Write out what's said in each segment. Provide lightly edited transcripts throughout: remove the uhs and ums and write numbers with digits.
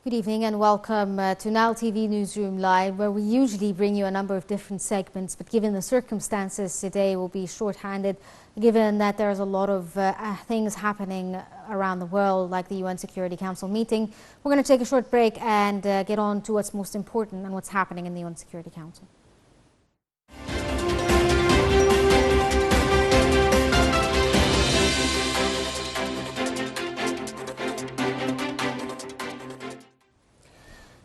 Good evening and welcome to Nile TV Newsroom Live, where we usually bring you a number of different segments, but given the circumstances today we'll be short-handed, given that there's a lot of things happening around the world, like the UN Security Council meeting. We're going to take a short break and get on to what's most important and what's happening in the UN Security Council.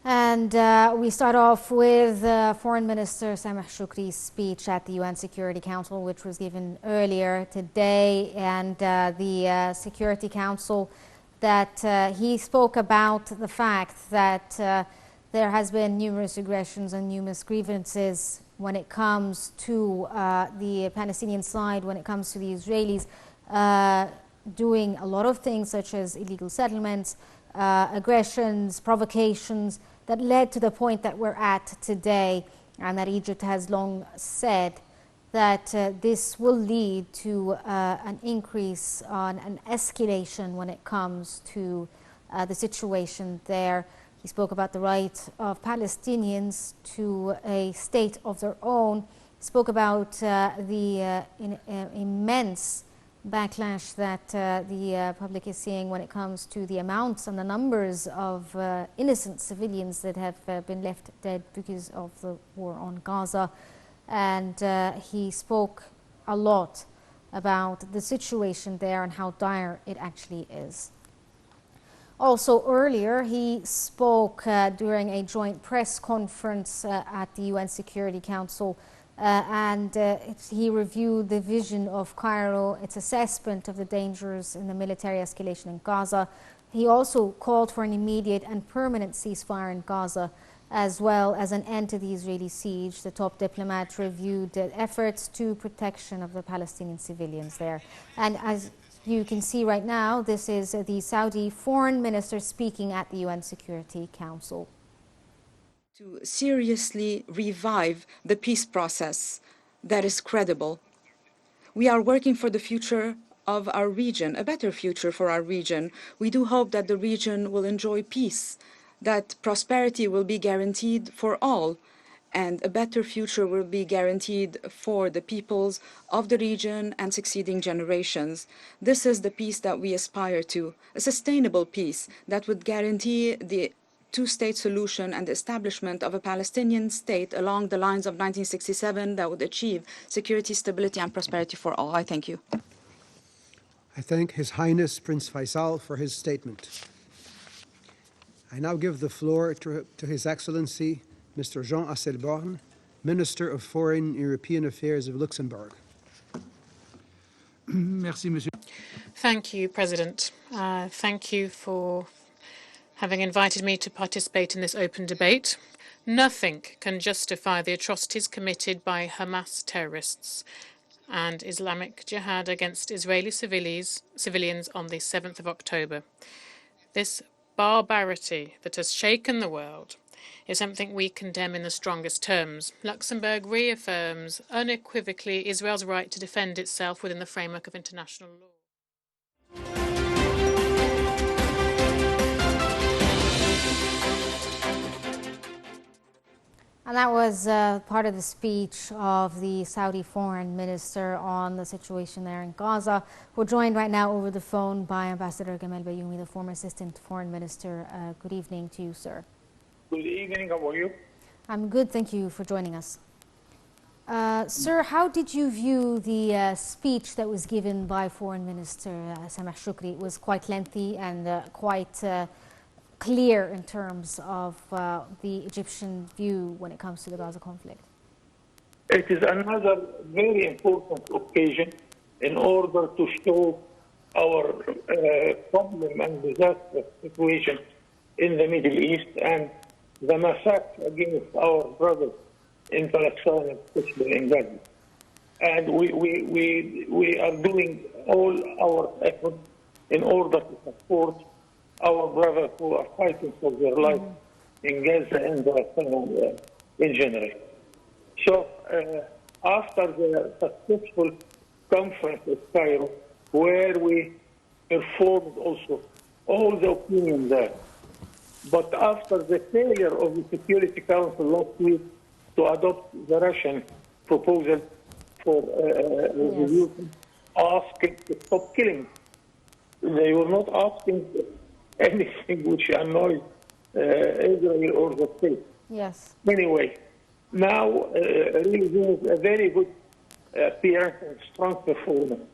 And we start off with Foreign Minister Sameh Shoukry's speech at the UN Security Council, which was given earlier today. And the Security Council, that he spoke about the fact that there has been numerous aggressions and numerous grievances when it comes to the Palestinian side, when it comes to the Israelis doing a lot of things such as illegal settlements, aggressions, provocations, that led to the point that we're at today, and that Egypt has long said that this will lead to an increase on an escalation when it comes to the situation there. He spoke about the right of Palestinians to a state of their own. He spoke about the immense backlash that the public is seeing when it comes to the amounts and the numbers of innocent civilians that have been left dead because of the war on Gaza. And he spoke a lot about the situation there and how dire it actually is. Also earlier, he spoke during a joint press conference at the UN Security Council, and he reviewed the vision of Cairo, its assessment of the dangers in the military escalation in Gaza. He also called for an immediate and permanent ceasefire in Gaza, as well as an end to the Israeli siege. The top diplomat reviewed efforts to protection of the Palestinian civilians there. And as you can see right now, this is the Saudi foreign minister speaking at the UN Security Council. To seriously revive the peace process that is credible. We are working for the future of our region, a better future for our region. We do hope that the region will enjoy peace, that prosperity will be guaranteed for all, and a better future will be guaranteed for the peoples of the region and succeeding generations. This is the peace that we aspire to, a sustainable peace that would guarantee the two-state solution and the establishment of a Palestinian state along the lines of 1967 that would achieve security, stability, and prosperity for all. I thank you. I thank His Highness Prince Faisal for his statement. I now give the floor to His Excellency Mr. Jean Asselborn, Minister of Foreign European Affairs of Luxembourg. Merci, Monsieur. Thank you, President. Thank you for having invited me to participate in this open debate. Nothing can justify the atrocities committed by Hamas terrorists and Islamic Jihad against Israeli civilians on the 7th of October. This barbarity that has shaken the world is something we condemn in the strongest terms. Luxembourg reaffirms unequivocally Israel's right to defend itself within the framework of international law. And that was part of the speech of the Saudi foreign minister on the situation there in Gaza. We're joined right now over the phone by Ambassador Gamal Bayoumi, the former assistant foreign minister. Good evening to you, sir. Good evening. How are you? I'm good. Thank you for joining us. Sir, how did you view the speech that was given by Foreign Minister Sameh Shoukry? It was quite lengthy and quite clear in terms of the Egyptian view when it comes to the Gaza conflict. It is another very important occasion in order to show our problem and disaster situation in the Middle East and the massacre against our brothers in Palestine, especially in Gaza. And we are doing all our efforts in order to support our brothers who are fighting for their life in Gaza and Palestine in general. So after the successful conference at Cairo, where we performed also all the opinions there, But after the failure of the Security Council last week to adopt the Russian proposal for resolution asking to stop killing, they were not asking anything which annoys Israel or the state. Yes. Anyway, now really there is a very good appearance and strong performance,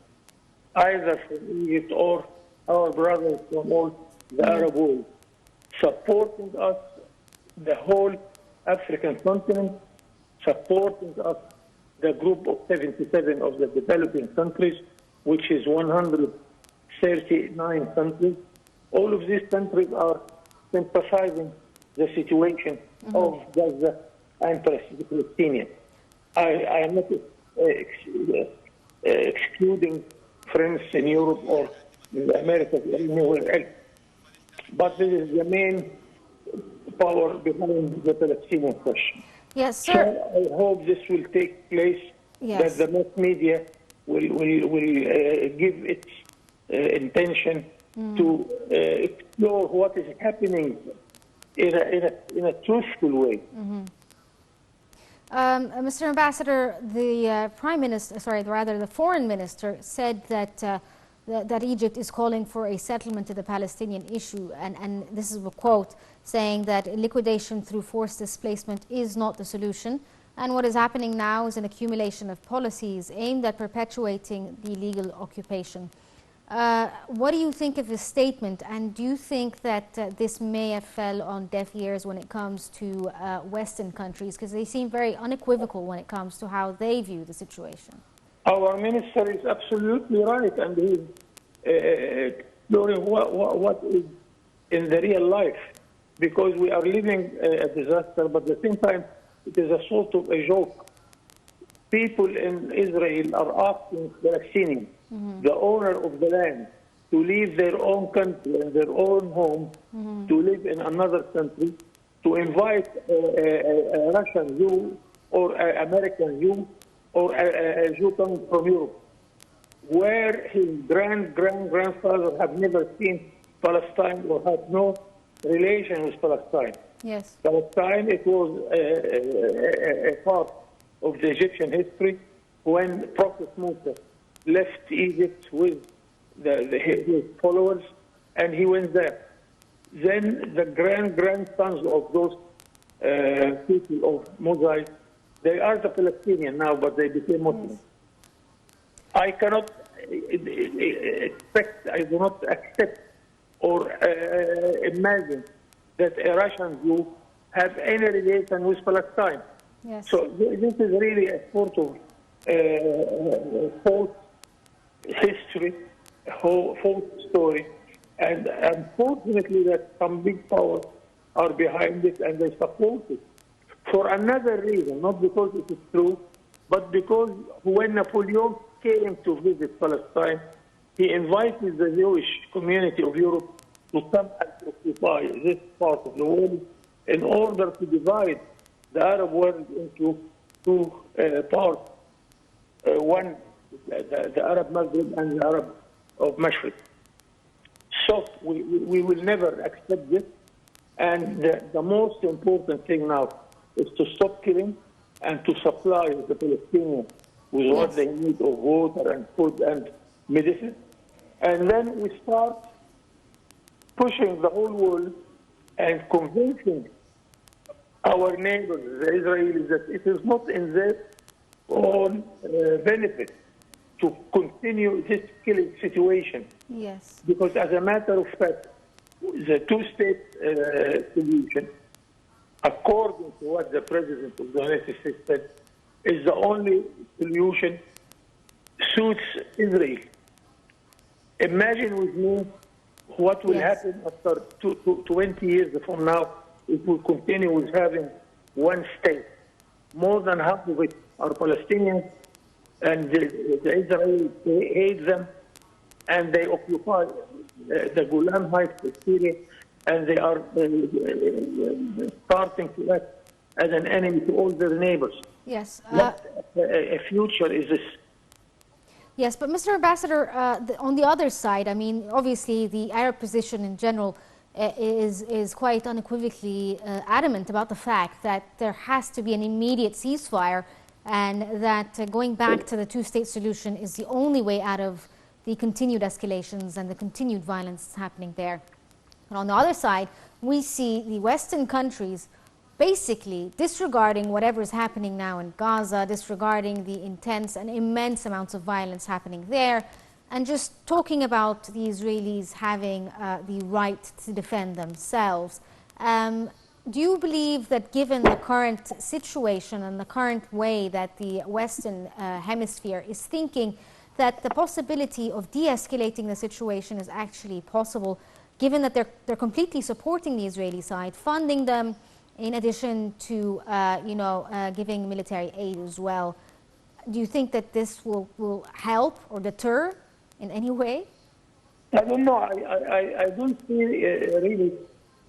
either from Egypt or our brothers from all the Arab world, supporting us, the whole African continent, supporting us, the group of 77 of the developing countries, which is 139 countries. All of these countries are sympathizing the situation of Gaza and the Palestinians. I am not excluding friends in Europe or in America or anywhere else. But this is the main power behind the Palestinian question. Yes, sir. So I hope this will take place, that the mass media will give its intention to explore what is happening in a truthful way. Mr. Ambassador, the the foreign minister said that that Egypt is calling for a settlement to the Palestinian issue, and this is a quote, saying that liquidation through forced displacement is not the solution, and what is happening now is an accumulation of policies aimed at perpetuating the illegal occupation. What do you think of this statement, and do you think that this may have fell on deaf ears when it comes to Western countries, because they seem very unequivocal when it comes to how they view the situation? Our minister is absolutely right, and he's exploring what is in the real life, because we are living a disaster, but at the same time, it is a sort of a joke. People in Israel are asking Palestinians, the owner of the land, to leave their own country and their own home to live in another country, to invite a Russian Jew or an American Jew or a Jew coming from Europe, where his grandfather have never seen Palestine or had no relation with Palestine. Yes. Palestine, it was a part of the Egyptian history when Prophet Musa left Egypt with his followers, and he went there. Then the grandsons of those people of Musa, they are the Palestinians now, but they became Muslims. Yes. I cannot expect, I do not accept or imagine that a Russian Jew have any relation with Palestine. Yes. So this is really a sort of false history, false story, and unfortunately that some big powers are behind it and they support it for another reason, not because it is true, but because when Napoleon came to visit Palestine, he invited the Jewish community of Europe to come and occupy this part of the world in order to divide the Arab world into two parts, one, the Arab Maghreb and the Arab of Mashriq. So we will never accept this, and the most important thing now is to stop killing and to supply the Palestinians with what they need of water and food and medicine. And then we start pushing the whole world and convincing our neighbors, the Israelis, that it is not in their own benefit to continue this killing situation. Yes. Because as a matter of fact, the two-state solution, according to what the President of the United States said, is the only solution suits Israel. Imagine with me what will happen after 20 years from now if we continue with having one state. More than half of it are Palestinians, and the Israelis hate them, and they occupy the Golan Heights of Syria, and they are starting to act as an enemy to all their neighbors. Yes. What a future is this? Yes, but Mr. Ambassador, on the other side, I mean, obviously the Arab position in general is quite unequivocally adamant about the fact that there has to be an immediate ceasefire, and that going back to the two-state solution is the only way out of the continued escalations and the continued violence happening there. And on the other side, we see the Western countries basically disregarding whatever is happening now in Gaza, disregarding the intense and immense amounts of violence happening there, and just talking about the Israelis having the right to defend themselves. Do you believe that given the current situation and the current way that the Western hemisphere is thinking, that the possibility of de-escalating the situation is actually possible, given that they're completely supporting the Israeli side, funding them, in addition to giving military aid as well? Do you think that this will help or deter in any way? I don't know. I don't see really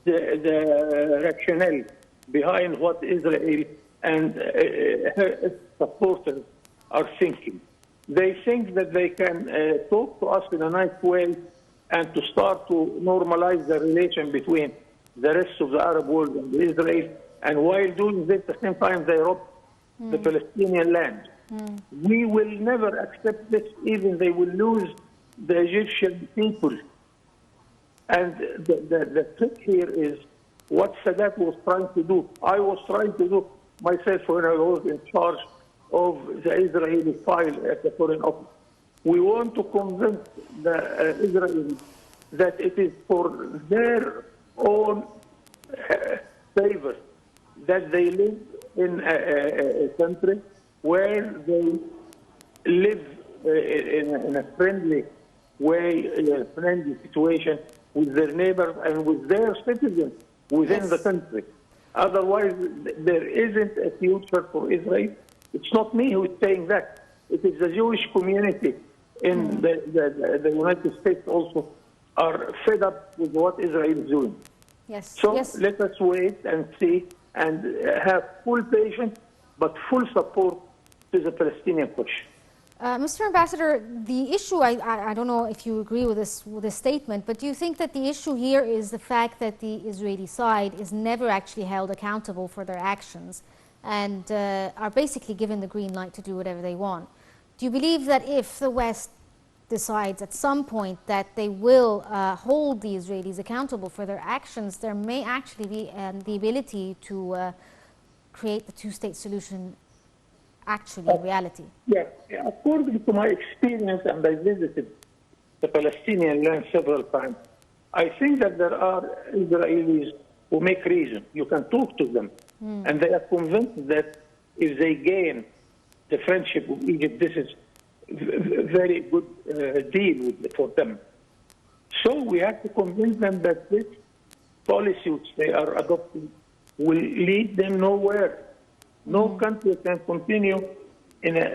the rationale behind what Israel and her supporters are thinking. They think that they can talk to us in a nice way and to start to normalize the relation between the rest of the Arab world and Israel, and while doing this, at the same time they rob the Palestinian land. We will never accept this, even they will lose the Egyptian people. And the trick here is what Sadat was trying to do. I was trying to do myself when I was in charge of the Israeli file at the Foreign Office. We want to convince the Israelis that it is for their own favor that they live in a country where they live in a friendly way, in a friendly situation with their neighbors and with their citizens within the country. Otherwise, there isn't a future for Israel. It's not me who is saying that. It is the Jewish community in the United States also are fed up with what Israel is doing. Yes. So yes. let us wait and see and have full patience but full support to the Palestinian push. Mr. Ambassador, the issue, I don't know if you agree with this statement, but do you think that the issue here is the fact that the Israeli side is never actually held accountable for their actions and are basically given the green light to do whatever they want? Do you believe that if the West decides at some point that they will hold the Israelis accountable for their actions, there may actually be the ability to create the two-state solution actually in reality? Yeah, according to my experience, and I visited the Palestinian land several times, I think that there are Israelis who make reason. You can talk to them, and they are convinced that if they gain the friendship of Egypt, this is a very good deal for them. So we have to convince them that this policy which they are adopting will lead them nowhere. No country can continue in a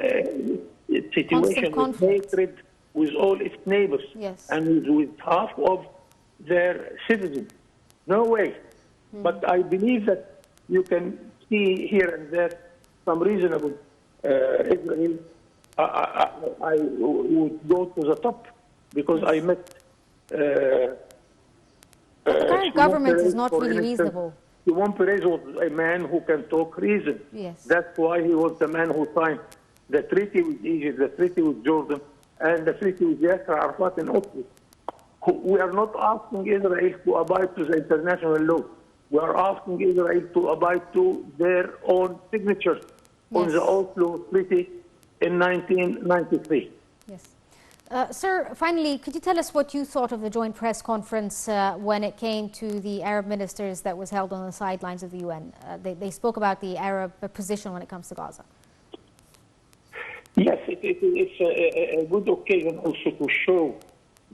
situation of hatred with all its neighbors and with half of their citizens. No way. But I believe that you can see here and there some reasonable Israel. I would go to the top because I met. The current government is not really reasonable. Shimon Peres was a man who can talk reason. Yes. That's why he was the man who signed the treaty with Egypt, the treaty with Jordan, and the treaty with Yasser Arafat in Oslo. We are not asking Israel to abide to the international law. We are asking Israel to abide to their own signatures on the Oslo Treaty in 1993. Yes. Sir, finally, could you tell us what you thought of the joint press conference when it came to the Arab ministers that was held on the sidelines of the UN? They spoke about the Arab position when it comes to Gaza. Yes, it's a good occasion also to show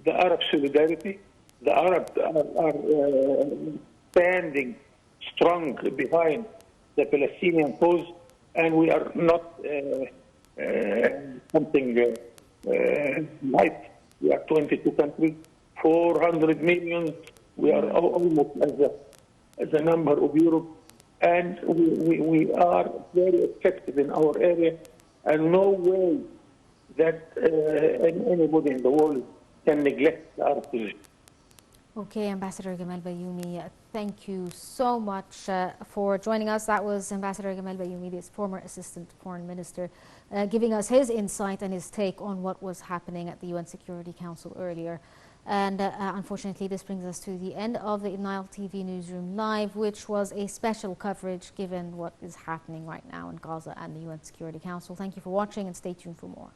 the Arab solidarity. The Arabs are standing strong behind the Palestinian cause, and we are not something light. We are 22 countries, 400 million. We are almost as the number of Europe, and we are very effective in our area, and no way that anybody in the world can neglect our position. Okay, Ambassador Gamal Bayoumi, thank you so much for joining us. That was Ambassador Gamal Bayoumi, the former Assistant Foreign Minister, giving us his insight and his take on what was happening at the UN Security Council earlier. And unfortunately, this brings us to the end of the Nile TV Newsroom Live, which was a special coverage given what is happening right now in Gaza and the UN Security Council. Thank you for watching and stay tuned for more.